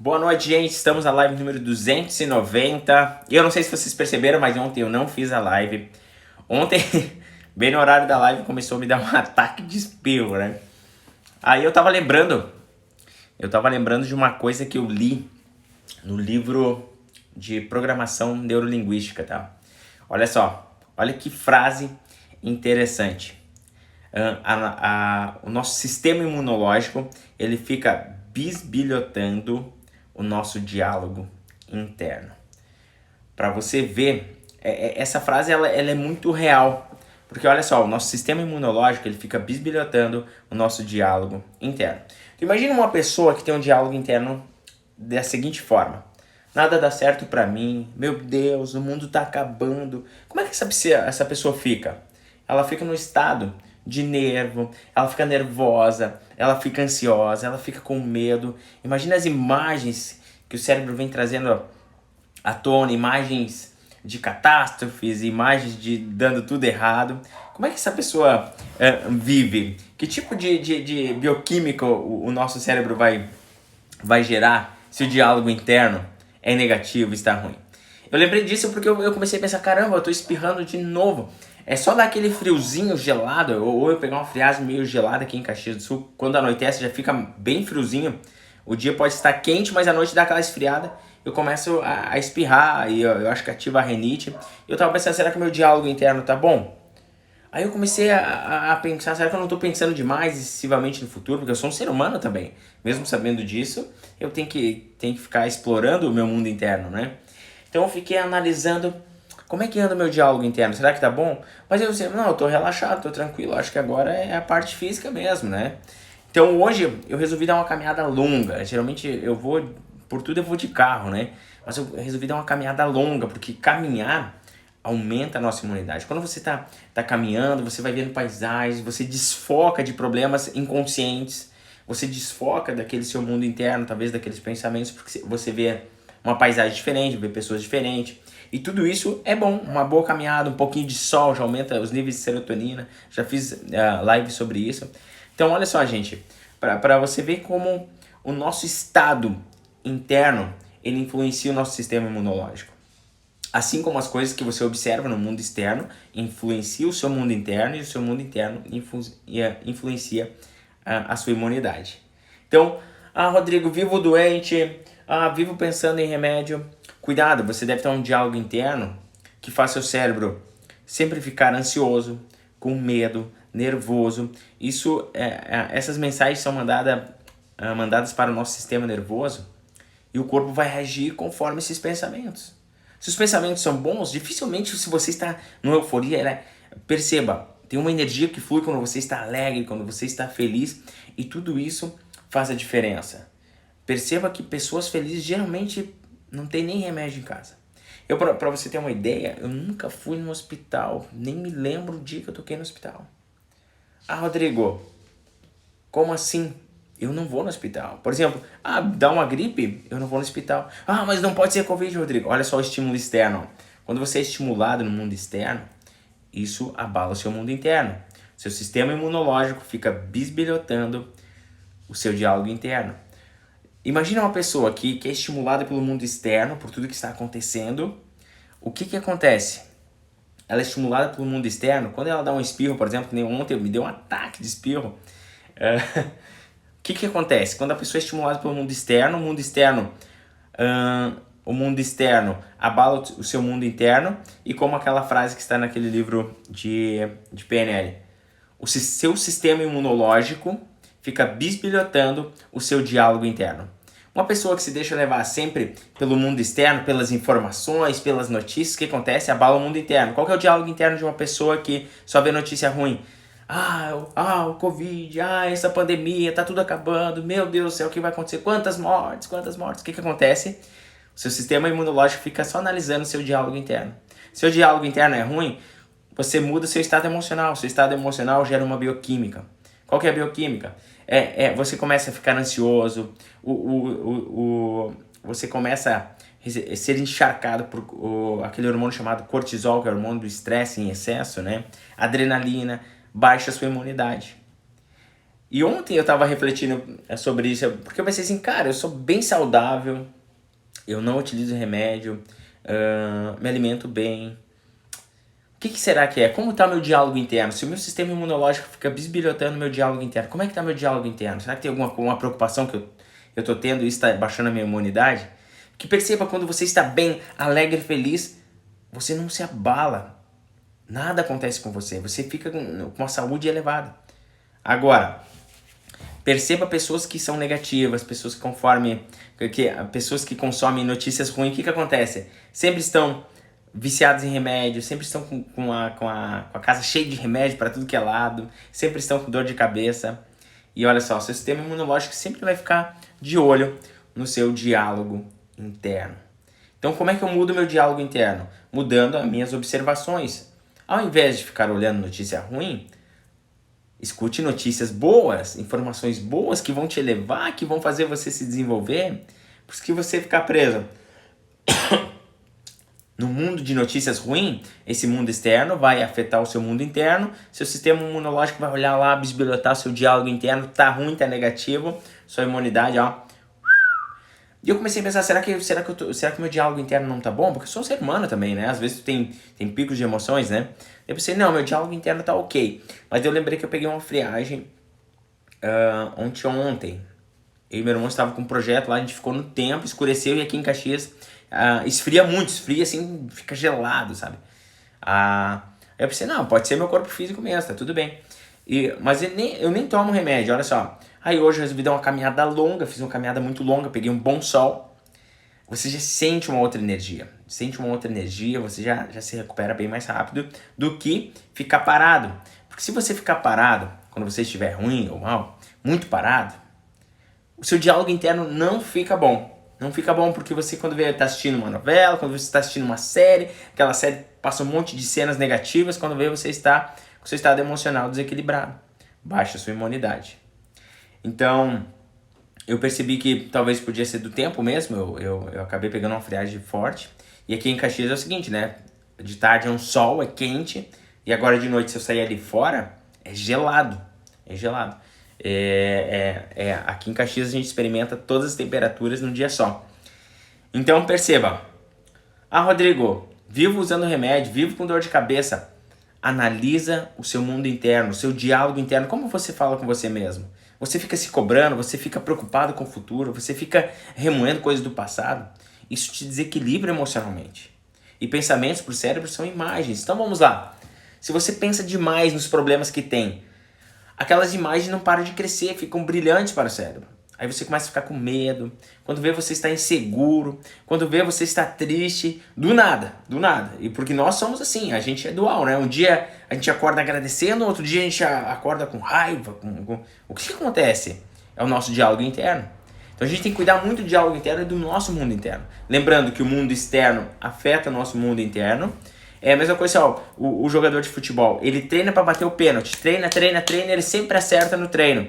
Boa noite, gente. Estamos na live número 290. Eu não sei se vocês perceberam, mas ontem eu não fiz a live. Ontem, bem no horário da live, começou a me dar um ataque de espirro, né? Aí eu tava lembrando de uma coisa que eu li no livro de programação neurolinguística, tá? Olha só, olha que frase interessante. O nosso sistema imunológico, ele fica bisbilhotando o nosso diálogo interno. Para você ver, essa frase ela é muito real, porque olha só, o nosso sistema imunológico ele fica bisbilhotando o nosso diálogo interno. Então, imagina uma pessoa que tem um diálogo interno da seguinte forma: nada dá certo para mim, meu Deus, o mundo tá acabando. Como é que essa pessoa fica? Ela fica no estado de nervo, ela fica nervosa, ela fica ansiosa, ela fica com medo. Imagina as imagens que o cérebro vem trazendo à tona, imagens de catástrofes, imagens de dando tudo errado. Como é que essa pessoa vive? Que tipo de bioquímica o nosso cérebro vai gerar se o diálogo interno é negativo, está ruim? Eu lembrei disso porque eu comecei a pensar, caramba, eu tô espirrando de novo. É só dar aquele friozinho gelado, ou eu pegar uma friagem meio gelada aqui em Caxias do Sul, quando anoitece já fica bem friozinho. O dia pode estar quente, mas à noite dá aquela esfriada, eu começo a espirrar, e eu acho que ativa a rinite. Eu tava pensando, será que o meu diálogo interno tá bom? Aí eu comecei a pensar, será que eu não tô pensando demais excessivamente no futuro? Porque eu sou um ser humano também. Mesmo sabendo disso, eu tenho que ficar explorando o meu mundo interno, né? Então eu fiquei analisando como é que anda o meu diálogo interno. Será que tá bom? Mas eu disse, não, eu tô relaxado, tô tranquilo. Acho que agora é a parte física mesmo, né? Então hoje eu resolvi dar uma caminhada longa. Geralmente eu vou, por tudo eu vou de carro, né? Mas eu resolvi dar uma caminhada longa, porque caminhar aumenta a nossa imunidade. Quando você tá caminhando, você vai vendo paisagens, você desfoca de problemas inconscientes, você desfoca daquele seu mundo interno, talvez daqueles pensamentos, porque você vê uma paisagem diferente, vê pessoas diferentes. E tudo isso é bom, uma boa caminhada, um pouquinho de sol já aumenta os níveis de serotonina. Já fiz live sobre isso. Então olha só, gente, para você ver como o nosso estado interno ele influencia o nosso sistema imunológico. Assim como as coisas que você observa no mundo externo influenciam o seu mundo interno, e o seu mundo interno influencia a sua imunidade. Então, Rodrigo, vivo doente, vivo pensando em remédio. Cuidado, você deve ter um diálogo interno que faz seu cérebro sempre ficar ansioso, com medo, nervoso. Essas mensagens são mandadas para o nosso sistema nervoso e o corpo vai reagir conforme esses pensamentos. Se os pensamentos são bons, dificilmente se você está numa euforia, né? Perceba, tem uma energia que flui quando você está alegre, quando você está feliz, e tudo isso faz a diferença. Perceba que pessoas felizes geralmente não tem nem remédio em casa. Pra você ter uma ideia, eu nunca fui no hospital, nem me lembro o dia que eu toquei no hospital. Rodrigo, como assim? Eu não vou no hospital. Por exemplo, dá uma gripe, eu não vou no hospital. Mas não pode ser Covid, Rodrigo. Olha só o estímulo externo. Quando você é estimulado no mundo externo, isso abala o seu mundo interno. Seu sistema imunológico fica bisbilhotando o seu diálogo interno. Imagina uma pessoa que é estimulada pelo mundo externo, por tudo que está acontecendo. O que acontece? Ela é estimulada pelo mundo externo. Quando ela dá um espirro, por exemplo, que nem ontem me deu um ataque de espirro. O que acontece? Quando a pessoa é estimulada pelo mundo externo, o mundo externo abala o seu mundo interno, e como aquela frase que está naquele livro de PNL, o seu sistema imunológico fica bisbilhotando o seu diálogo interno. Uma pessoa que se deixa levar sempre pelo mundo externo, pelas informações, pelas notícias, o que acontece? Abala o mundo interno. Qual que é o diálogo interno de uma pessoa que só vê notícia ruim? O Covid, essa pandemia, tá tudo acabando, meu Deus do céu, o que vai acontecer? Quantas mortes? O que acontece? O seu sistema imunológico fica só analisando o seu diálogo interno. Seu diálogo interno é ruim, você muda seu estado emocional. Seu estado emocional gera uma bioquímica. Qual que é a bioquímica? Você começa a ficar ansioso, você começa a ser encharcado por aquele hormônio chamado cortisol, que é o hormônio do estresse em excesso, né? Adrenalina, baixa a sua imunidade. E ontem eu tava refletindo sobre isso, porque eu pensei assim, cara, eu sou bem saudável, eu não utilizo remédio, me alimento bem. O que será que é? Como tá meu diálogo interno? Se o meu sistema imunológico fica bisbilhotando meu diálogo interno, como é que tá meu diálogo interno? Será que tem alguma preocupação que eu tô tendo e isso tá baixando a minha imunidade? Que perceba, quando você está bem, alegre, feliz, você não se abala. Nada acontece com você. Você fica com uma saúde elevada. Agora, perceba pessoas que são negativas, pessoas pessoas que consomem notícias ruins. O que acontece? Sempre estão viciados em remédio, sempre estão com a casa cheia de remédio para tudo que é lado, sempre estão com dor de cabeça. E olha só, seu sistema imunológico sempre vai ficar de olho no seu diálogo interno. Então, como é que eu mudo meu diálogo interno? Mudando as minhas observações. Ao invés de ficar olhando notícia ruim, escute notícias boas, informações boas que vão te elevar, que vão fazer você se desenvolver. Porque você ficar preso no mundo de notícias ruins, esse mundo externo vai afetar o seu mundo interno, seu sistema imunológico vai olhar lá, bisbilhotar seu diálogo interno, tá ruim, tá negativo, sua imunidade, ó. E eu comecei a pensar, será que meu diálogo interno não tá bom? Porque eu sou um ser humano também, né? Às vezes tu tem picos de emoções, né? Eu pensei, não, meu diálogo interno tá ok. Mas eu lembrei que eu peguei uma friagem ontem. Eu e meu irmão estava com um projeto lá, a gente ficou no tempo, escureceu, e aqui em Caxias esfria assim, fica gelado, sabe? Aí eu pensei, não, pode ser meu corpo físico mesmo, tá tudo bem. Mas eu nem tomo remédio, olha só. Aí hoje eu resolvi dar uma caminhada longa, fiz uma caminhada muito longa, peguei um bom sol. Você já sente uma outra energia. Você já se recupera bem mais rápido do que ficar parado. Porque se você ficar parado, quando você estiver ruim ou mal, muito parado, o seu diálogo interno não fica bom. Não fica bom porque você, quando está assistindo uma novela, quando você está assistindo uma série, aquela série passa um monte de cenas negativas, quando vê você está com seu estado emocional desequilibrado. Baixa a sua imunidade. Então, eu percebi que talvez podia ser do tempo mesmo, eu acabei pegando uma friagem forte. E aqui em Caxias é o seguinte, né? De tarde é um sol, é quente, e agora de noite, se eu sair ali fora, é gelado. É gelado. Aqui em Caxias a gente experimenta todas as temperaturas num dia só. Então perceba, Rodrigo, vivo usando remédio, vivo com dor de cabeça. Analisa o seu mundo interno, o seu diálogo interno, como você fala com você mesmo. Você fica se cobrando, você fica preocupado com o futuro, você fica remoendo coisas do passado. Isso te desequilibra emocionalmente. E pensamentos para o cérebro são imagens. Então vamos lá. Se você pensa demais nos problemas que tem, aquelas imagens não param de crescer, ficam brilhantes para o cérebro. Aí você começa a ficar com medo, quando vê você está inseguro, quando vê você está triste, do nada. E porque nós somos assim, a gente é dual, né? Um dia a gente acorda agradecendo, outro dia a gente acorda com raiva. O que acontece? É o nosso diálogo interno. Então a gente tem que cuidar muito do diálogo interno e do nosso mundo interno. Lembrando que o mundo externo afeta o nosso mundo interno. É a mesma coisa, ó, o jogador de futebol, ele treina para bater o pênalti, treina, ele sempre acerta no treino.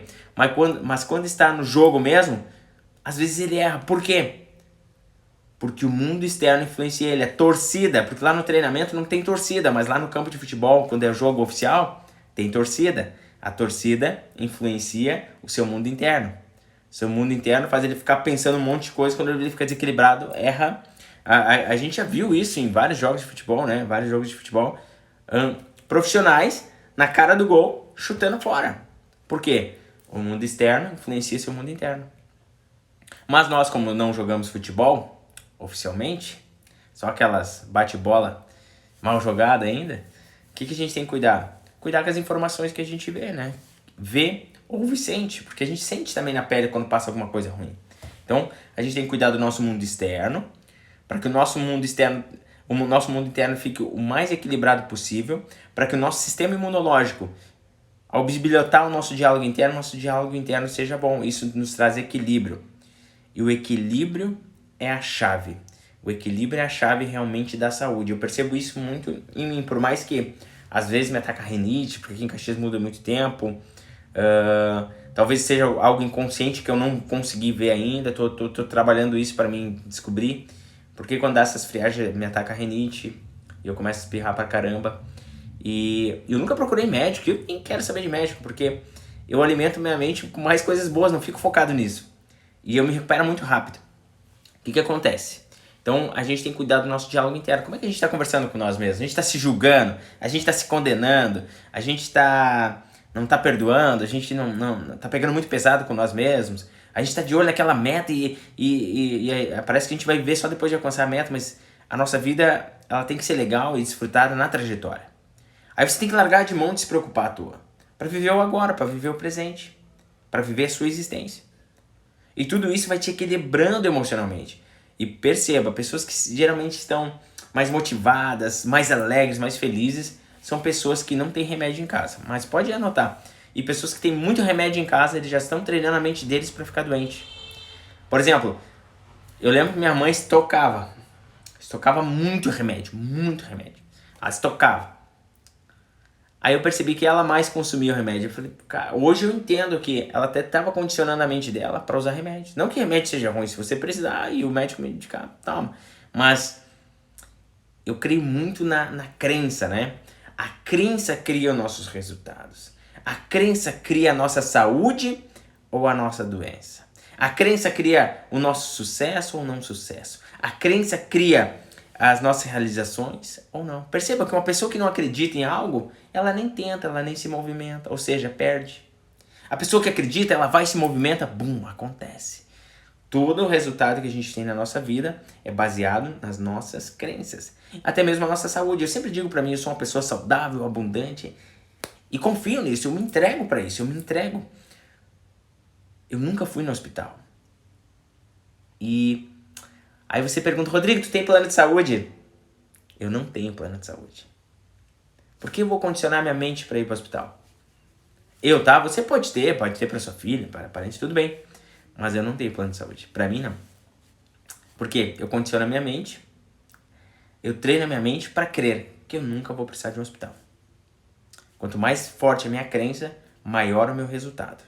Mas quando está no jogo mesmo, às vezes ele erra. Por quê? Porque o mundo externo influencia ele. É torcida, porque lá no treinamento não tem torcida, mas lá no campo de futebol, quando é jogo oficial, tem torcida. A torcida influencia o seu mundo interno. Seu mundo interno faz ele ficar pensando um monte de coisa, quando ele fica desequilibrado, erra. A gente já viu isso em vários jogos de futebol, né? Vários jogos de futebol. Profissionais, na cara do gol, chutando fora. Por quê? O mundo externo influencia seu mundo interno. Mas nós, como não jogamos futebol, oficialmente, só aquelas bate-bola mal jogada ainda, o que a gente tem que cuidar? Cuidar com as informações que a gente vê, né? Vê, ouve e sente, porque a gente sente também na pele quando passa alguma coisa ruim. Então, a gente tem que cuidar do nosso mundo externo, para que o nosso mundo interno fique o mais equilibrado possível, para que o nosso sistema imunológico, ao bisbilhotar o nosso diálogo interno seja bom. Isso nos traz equilíbrio. E o equilíbrio é a chave. O equilíbrio é a chave realmente da saúde. Eu percebo isso muito em mim, por mais que às vezes me ataca rinite, porque aqui em Caxias muda muito tempo. Talvez seja algo inconsciente que eu não consegui ver ainda. Tô trabalhando isso para mim descobrir. Porque quando dá essas friagens me ataca rinite e eu começo a espirrar pra caramba. E eu nunca procurei médico, eu nem quero saber de médico, porque eu alimento minha mente com mais coisas boas, não fico focado nisso. E eu me recupero muito rápido. O que acontece? Então a gente tem que cuidar do nosso diálogo interno. Como é que a gente está conversando com nós mesmos? A gente está se julgando, a gente está se condenando, a gente não está perdoando, a gente não está pegando muito pesado com nós mesmos. A gente está de olho naquela meta e parece que a gente vai viver só depois de alcançar a meta, mas a nossa vida ela tem que ser legal e desfrutada na trajetória. Aí você tem que largar de mão de se preocupar à toa, para viver o agora, para viver o presente, para viver a sua existência. E tudo isso vai te equilibrando emocionalmente. E perceba, pessoas que geralmente estão mais motivadas, mais alegres, mais felizes, são pessoas que não têm remédio em casa. Mas pode anotar. E pessoas que têm muito remédio em casa, eles já estão treinando a mente deles para ficar doente. Por exemplo, eu lembro que minha mãe estocava muito remédio, muito remédio. Ela estocava. Aí eu percebi que ela mais consumia o remédio. Eu falei, cara, hoje eu entendo que ela até estava condicionando a mente dela para usar remédio. Não que remédio seja ruim, se você precisar e o médico medicar, toma. Mas eu creio muito na crença, né? A crença cria os nossos resultados. A crença cria a nossa saúde ou a nossa doença. A crença cria o nosso sucesso ou não sucesso. A crença cria as nossas realizações ou não. Perceba que uma pessoa que não acredita em algo, ela nem tenta, ela nem se movimenta, ou seja, perde. A pessoa que acredita, ela vai e se movimenta, bum, acontece. Todo o resultado que a gente tem na nossa vida é baseado nas nossas crenças. Até mesmo a nossa saúde. Eu sempre digo pra mim, eu sou uma pessoa saudável, abundante, e confio nisso, eu me entrego pra isso, eu me entrego. Eu nunca fui no hospital. E aí você pergunta, Rodrigo, tu tem plano de saúde? Eu não tenho plano de saúde. Por que eu vou condicionar minha mente para ir para o hospital? Tá? Você pode ter para sua filha, para parente, tudo bem. Mas eu não tenho plano de saúde. Para mim, não. Por quê? Eu condiciono a minha mente, eu treino a minha mente para crer que eu nunca vou precisar de um hospital. Quanto mais forte a minha crença, maior o meu resultado.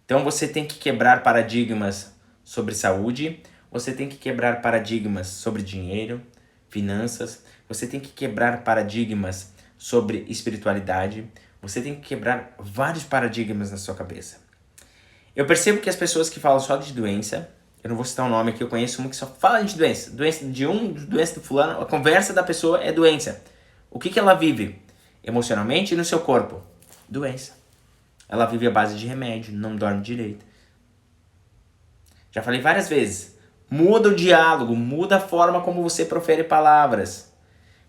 Então você tem que quebrar paradigmas sobre saúde, você tem que quebrar paradigmas sobre dinheiro, finanças, você tem que quebrar paradigmas sobre espiritualidade, você tem que quebrar vários paradigmas na sua cabeça. Eu percebo que as pessoas que falam só de doença, eu não vou citar o nome aqui, eu conheço uma que só fala de doença, doença de doença do fulano, a conversa da pessoa é doença. O que ela vive? Emocionalmente e no seu corpo? Doença. Ela vive à base de remédio, não dorme direito. Já falei várias vezes, muda o diálogo, muda a forma como você profere palavras.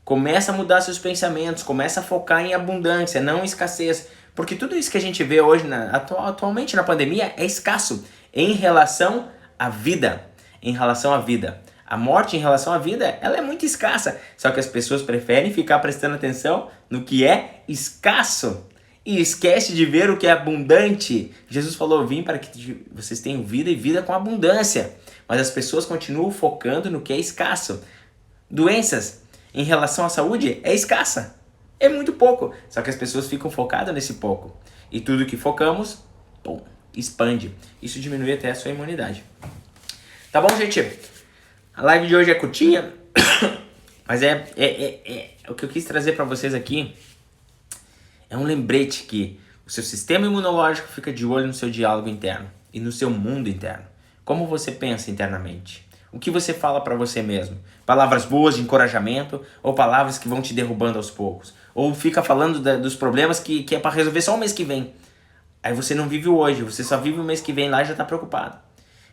Começa a mudar seus pensamentos, começa a focar em abundância, não em escassez. Porque tudo isso que a gente vê hoje, atualmente na pandemia, é escasso em relação à vida. Em relação à vida. A morte em relação à vida, ela é muito escassa. Só que as pessoas preferem ficar prestando atenção no que é escasso. E esquece de ver o que é abundante. Jesus falou, eu vim para que vocês tenham vida e vida com abundância. Mas as pessoas continuam focando no que é escasso. Doenças em relação à saúde é escassa. É muito pouco. Só que as pessoas ficam focadas nesse pouco. E tudo que focamos, pum, expande. Isso diminui até a sua imunidade. Tá bom, gente? A live de hoje é curtinha. Mas o que eu quis trazer para vocês aqui é um lembrete que o seu sistema imunológico fica de olho no seu diálogo interno e no seu mundo interno. Como você pensa internamente? O que você fala para você mesmo? Palavras boas de encorajamento ou palavras que vão te derrubando aos poucos? Ou fica falando dos problemas que é para resolver só o mês que vem? Aí você não vive o hoje, você só vive o mês que vem lá e já está preocupado.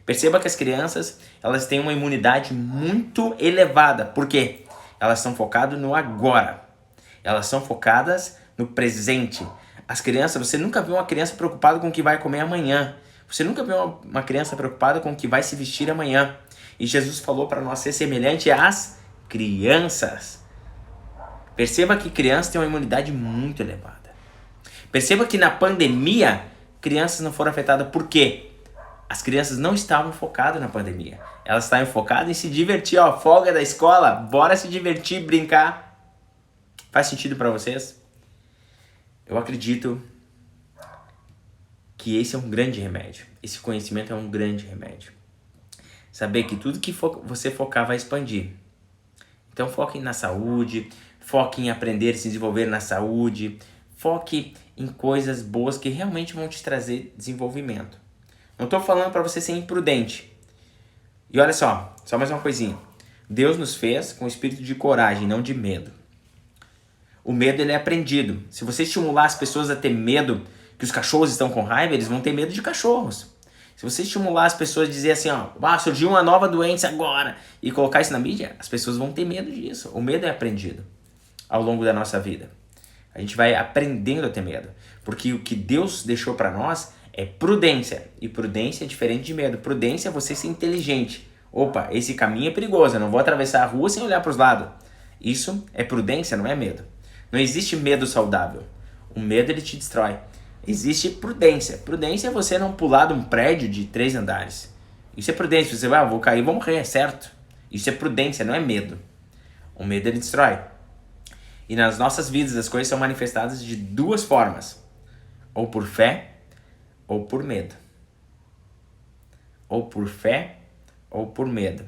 Perceba que as crianças, elas têm uma imunidade muito elevada. Por quê? Elas estão focadas no agora. Elas são focadas no presente. As crianças, você nunca viu uma criança preocupada com o que vai comer amanhã. Você nunca viu uma criança preocupada com o que vai se vestir amanhã. E Jesus falou para nós ser semelhante às crianças. Perceba que crianças têm uma imunidade muito elevada. Perceba que na pandemia, crianças não foram afetadas. Por quê? As crianças não estavam focadas na pandemia. Elas estavam focadas em se divertir. Ó, folga da escola, bora se divertir, brincar. Faz sentido para vocês? Eu acredito que esse é um grande remédio. Esse conhecimento é um grande remédio. Saber que tudo que você focar vai expandir. Então foque na saúde, foque em aprender, se desenvolver na saúde, foque em coisas boas que realmente vão te trazer desenvolvimento. Não estou falando para você ser imprudente. E olha só mais uma coisinha. Deus nos fez com espírito de coragem, não de medo. O medo ele é aprendido. Se você estimular as pessoas a ter medo que os cachorros estão com raiva, eles vão ter medo de cachorros. Se você estimular as pessoas a dizer assim, surgiu uma nova doença agora, e colocar isso na mídia, as pessoas vão ter medo disso. O medo é aprendido ao longo da nossa vida. A gente vai aprendendo a ter medo. Porque o que Deus deixou para nós é prudência. E prudência é diferente de medo. Prudência é você ser inteligente. Opa, esse caminho é perigoso, eu não vou atravessar a rua sem olhar para os lados. Isso é prudência, não é medo. Não existe medo saudável. O medo ele te destrói. Existe prudência. Prudência é você não pular de um prédio de 3 andares. Isso é prudência. Você vai, vou cair, vou morrer, é certo. Isso é prudência, não é medo. O medo ele destrói. E nas nossas vidas as coisas são manifestadas de 2 formas. Ou por fé, ou por medo. Ou por fé, ou por medo.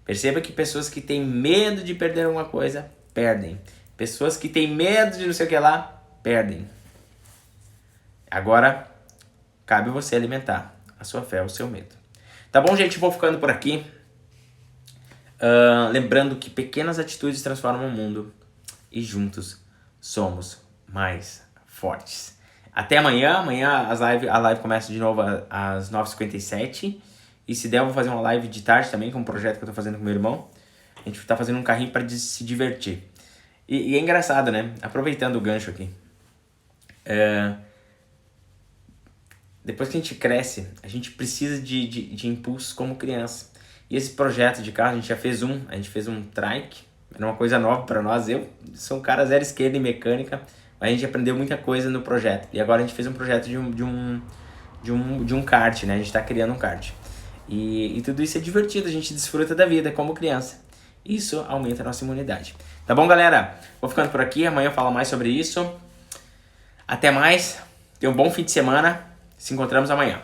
Perceba que pessoas que têm medo de perder alguma coisa, perdem. Pessoas que têm medo de não sei o que lá, perdem. Agora, cabe você alimentar a sua fé, o seu medo. Tá bom, gente? Vou ficando por aqui. Lembrando que pequenas atitudes transformam o mundo. E juntos somos mais fortes. Até amanhã. Amanhã a live começa de novo às 9h57. E se der, eu vou fazer uma live de tarde também, com um projeto que eu tô fazendo com meu irmão. A gente tá fazendo um carrinho para se divertir. E é engraçado, né? Aproveitando o gancho aqui. Depois que a gente cresce, a gente precisa de impulsos como criança. E esse projeto de carro, a gente já fez a gente fez um trike. Era uma coisa nova para nós. Eu sou um cara zero esquerda em mecânica, mas a gente aprendeu muita coisa no projeto. E agora a gente fez um projeto de um kart, né? A gente tá criando um kart. E tudo isso é divertido, a gente desfruta da vida como criança. Isso aumenta a nossa imunidade. Tá bom, galera? Vou ficando por aqui, amanhã eu falo mais sobre isso. Até mais, tenha um bom fim de semana, se encontramos amanhã.